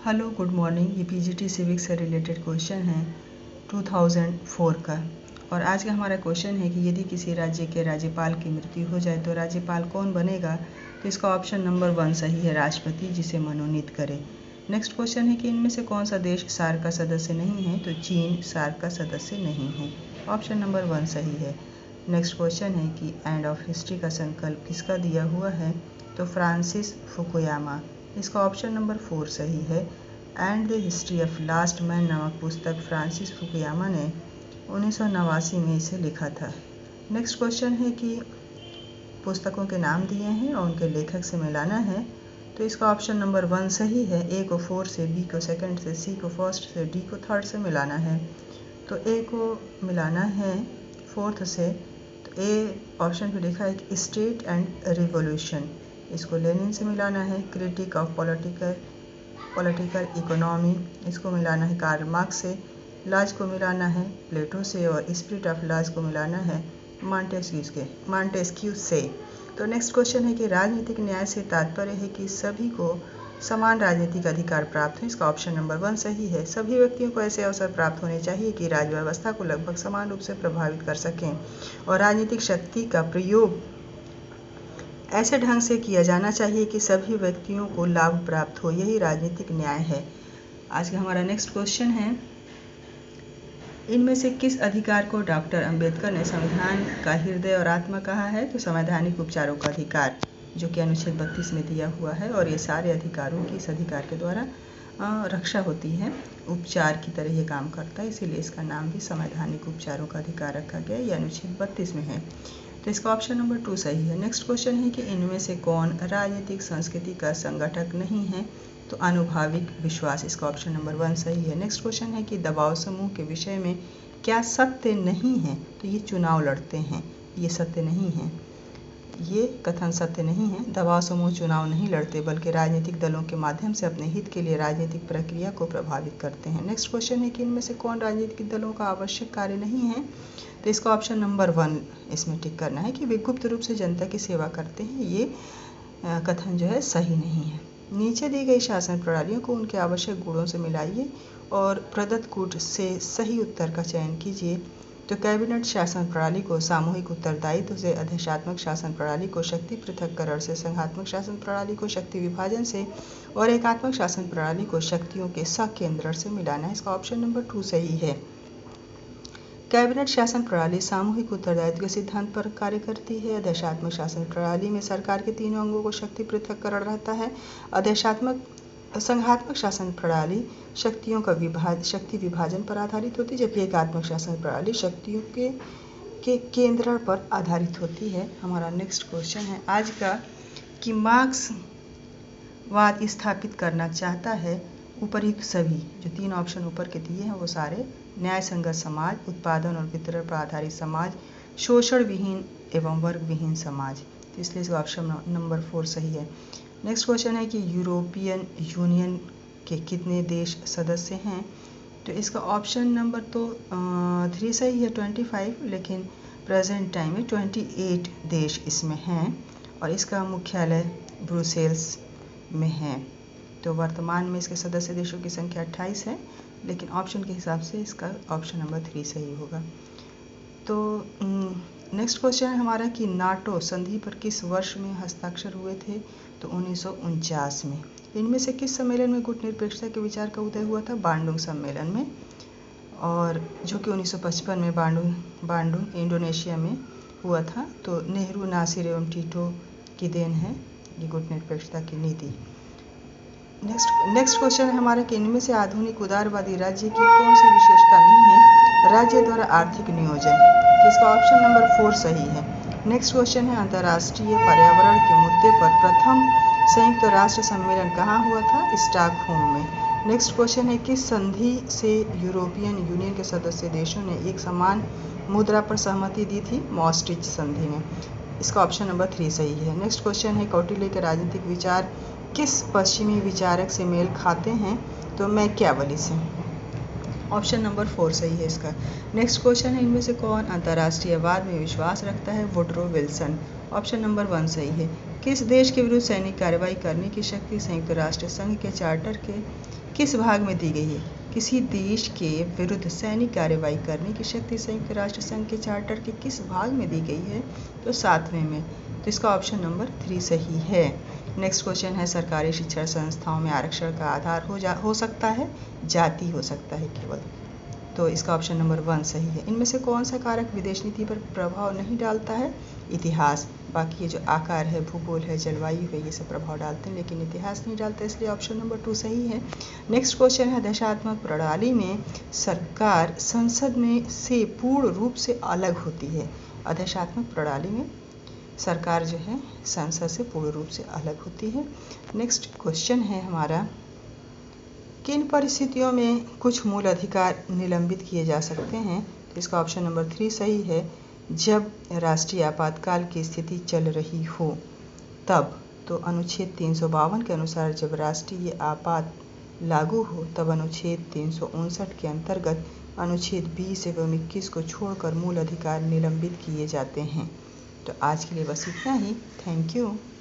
Hello good morning. ये PGT civics से related question है 2004 का। और आज का हमारा क्वेश्चन है कि यदि किसी राज्य के राज्यपाल की मृत्यु हो जाए तो राज्यपाल कौन बनेगा। तो इसका ऑप्शन नंबर 1 सही है, राष्ट्रपति जिसे मनोनीत करे। नेक्स्ट क्वेश्चन है कि इनमें से कौन सा देश सार्क का सदस्य नहीं है। तो चीन सार्क का सदस्य नहीं है, ऑप्शन नंबर 1 सही है। नेक्स्ट क्वेश्चन है कि एंड ऑफ हिस्ट्री का संकल्प किसका दिया हुआ है। तो फ्रांसिस फुकुयामा, इसका ऑप्शन नंबर 4 सही है। And the history of last man नामक पुस्तक फ्रांसिस फुकुयामा ने 1989 में इसे लिखा था। नेक्स्ट क्वेश्चन है कि पुस्तकों के नाम दिए हैं और उनके लेखक से मिलाना है। तो इसका ऑप्शन नंबर 1 सही है। ए को 4 से, बी को सेकंड से, सी को फर्स्ट से, डी को थर्ड से मिलाना है। तो ए को मिलाना है फोर्थ से। तो ए ऑप्शन पे लिखा है कि स्टेट एंड रिवॉल्यूशन, इसको लेनिन से मिलाना है। क्रिटिक ऑफ पॉलिटिकल इकोनॉमी, इसको मिलाना है कार्ल मार्क्स से। लॉज को मिलाना है प्लेटो से। और स्पिरिट ऑफ लॉज को मिलाना है मॉन्टेस्क्यू से। तो नेक्स्ट क्वेश्चन है कि राजनीतिक न्याय से तात्पर्य है कि सभी को समान राजनीतिक अधिकार प्राप्त हो। इसका ऑप्शन नंबर 1 सही है। सभी व्यक्तियों को ऐसे अवसर प्राप्त होने चाहिए कि राज्य व्यवस्था को लगभग समान रूप से प्रभावित कर सकें और राजनीतिक शक्ति का प्रयोग ऐसे ढंग से किया जाना चाहिए कि सभी व्यक्तियों को लाभ प्राप्त हो, यही राजनीतिक न्याय है। आज का हमारा नेक्स्ट क्वेश्चन है, इनमें से किस अधिकार को डॉक्टर अंबेडकर ने संविधान का हृदय और आत्मा कहा है। तो संवैधानिक उपचारों का अधिकार, जो कि अनुच्छेद 32 में दिया हुआ है। और ये सारे अधिकारों की इस अधिकार के द्वारा रक्षा होती है, उपचार की तरह ये काम करता है, इसीलिए इसका नाम भी संवैधानिक उपचारों का अधिकार रखा गया। ये अनुच्छेद 32 में है। तो इसका ऑप्शन नंबर 2 सही है। नेक्स्ट क्वेश्चन है कि इनमें से कौन राजनीतिक संस्कृति का संगठक नहीं है। तो आनुभाविक विश्वास, इसका ऑप्शन नंबर 1 सही है। नेक्स्ट क्वेश्चन है कि दबाव समूह के विषय में क्या सत्य नहीं है। तो ये चुनाव लड़ते हैं, ये सत्य नहीं है, ये कथन सत्य नहीं है। दबाव समूह चुनाव नहीं लड़ते बल्कि राजनीतिक दलों के माध्यम से अपने हित के लिए राजनीतिक प्रक्रिया को प्रभावित करते हैं। नेक्स्ट क्वेश्चन है कि इनमें से कौन राजनीतिक दलों का आवश्यक कार्य नहीं है। तो इसका ऑप्शन नंबर 1 इसमें टिक करना है कि वे गुप्त रूप से जनता की सेवा करते हैं। ये कथन जो है सही नहीं है। नीचे दी गई शासन प्रणालियों को उनके आवश्यक गुणों से मिलाइए और प्रदत्त कूट से सही उत्तर का चयन कीजिए। तो कैबिनेट शासन प्रणाली को सामूहिक उत्तरदायित्व से, अधिशात्मक शासन प्रणाली को शक्ति पृथक्करण से, संघात्मक शासन प्रणाली को शक्ति विभाजन से और एकात्मक शासन प्रणाली को शक्तियों के संकेंद्रण से मिलाना है। इसका ऑप्शन नंबर 2 सही है। कैबिनेट शासन प्रणाली सामूहिक उत्तरदायित्व के सिद्धांत पर कार्य करती है। अधिशात्मक शासन प्रणाली में सरकार के तीनों अंगों को शक्ति पृथक्करण रहता है। संघात्मक शासन प्रणाली शक्तियों का शक्ति विभाजन पर आधारित होती है, जबकि एकात्मक शासन प्रणाली शक्तियों के केंद्रण पर आधारित होती है। हमारा नेक्स्ट क्वेश्चन है आज का कि मार्क्सवाद स्थापित करना चाहता है उपयुक्त सभी, जो 3 ऑप्शन ऊपर के दिए हैं वो सारे, न्याय संगत समाज, उत्पादन और वितरण पर आधारित समाज, शोषण विहीन एवं वर्ग विहीन समाज। तो इसलिए इसका ऑप्शन नंबर 4 सही है। नेक्स्ट क्वेश्चन है कि यूरोपियन यूनियन के कितने देश सदस्य हैं। तो इसका ऑप्शन नंबर तो 3 सही है, 25, लेकिन प्रेजेंट टाइम में 28 देश इसमें हैं और इसका मुख्यालय ब्रुसेल्स में है। तो वर्तमान में इसके सदस्य देशों की संख्या 28 है, लेकिन ऑप्शन के हिसाब से इसका ऑप्शन नंबर 3 सही होगा। तो नेक्स्ट क्वेश्चन है हमारा कि नाटो संधि पर किस वर्ष में हस्ताक्षर हुए थे। तो 1949 में। इनमें से किस सम्मेलन में गुटनिरपेक्षता के विचार का उदय हुआ था। बांडुंग सम्मेलन में, और जो कि 1955 में बांडुंग इंडोनेशिया में हुआ था। तो नेहरू, नासिर एवं टीटो की देन है ये गुटनिरपेक्षता की नीति। नेक्स्ट क्वेश्चन है हमारा कि इनमें से आधुनिक उदारवादी राज्य की कौन सी विशेषता नहीं है। राज्य द्वारा आर्थिक नियोजन, इसका ऑप्शन नंबर 4 सही है। नेक्स्ट क्वेश्चन है अंतर्राष्ट्रीय पर्यावरण के मुद्दे पर प्रथम संयुक्त राष्ट्र सम्मेलन कहाँ हुआ था। स्टॉकहोम में। नेक्स्ट क्वेश्चन है किस संधि से यूरोपियन यूनियन के सदस्य देशों ने एक समान मुद्रा पर सहमति दी थी। मॉस्ट्रिच संधि में। इसका ऑप्शन नंबर 3 सही है। नेक्स्ट क्वेश्चन है कौटिल्य के राजनीतिक विचार किस पश्चिमी विचारक से मेल खाते हैं। तो मैकियावेली से। ऑप्शन नंबर 4 सही है इसका। नेक्स्ट क्वेश्चन है इनमें से कौन अंतर्राष्ट्रीयवाद में विश्वास रखता है। Woodrow Wilson. ऑप्शन नंबर 1 सही है। किस देश के विरुद्ध सैनिक कार्रवाई करने की शक्ति संयुक्त राष्ट्र संघ के चार्टर किस भाग में दी गई है? किसी देश के विरुद्ध सैनिक कार्रवाई करने की शक्ति संयुक्त राष्ट्र संघ के चार्टर के किस भाग में दी गई है? तो 7वें में। तो इसका ऑप्शन नंबर 3 सही है। नेक्स्ट क्वेश्चन है, सरकारी शिक्षण संस्थाओं में आरक्षण का आधार हो सकता है, जाति हो सकता है केवल। तो इसका ऑप्शन नंबर 1 सही है। इनमें से कौन सा कारक विदेश नीति पर प्रभाव नहीं डालता है? इतिहास। बाकी ये जो आकार है, भूगोल है, जलवायु है, ये सब प्रभाव डालते हैं, लेकिन इतिहास नहीं डालता, इसलिए ऑप्शन नंबर 2 सही है। नेक्स्ट क्वेश्चन है, देशात्मक प्रणाली में सरकार संसद में से पूर्ण रूप से अलग होती है। देशात्मक प्रणाली में सरकार जो है संसद से पूर्ण रूप से अलग होती है। नेक्स्ट क्वेश्चन है हमारा, किन परिस्थितियों में कुछ मूल अधिकार निलंबित किए जा सकते हैं? तो इसका ऑप्शन नंबर 3 सही है। जब राष्ट्रीय आपातकाल की स्थिति चल रही हो तब। तो अनुच्छेद 352 के अनुसार जब राष्ट्रीय आपात लागू हो तब अनुच्छेद 359 के अंतर्गत अनुच्छेद 20 एवं 21 को छोड़कर मूल अधिकार निलंबित किए जाते हैं। तो आज के लिए बस इतना ही। Thank you.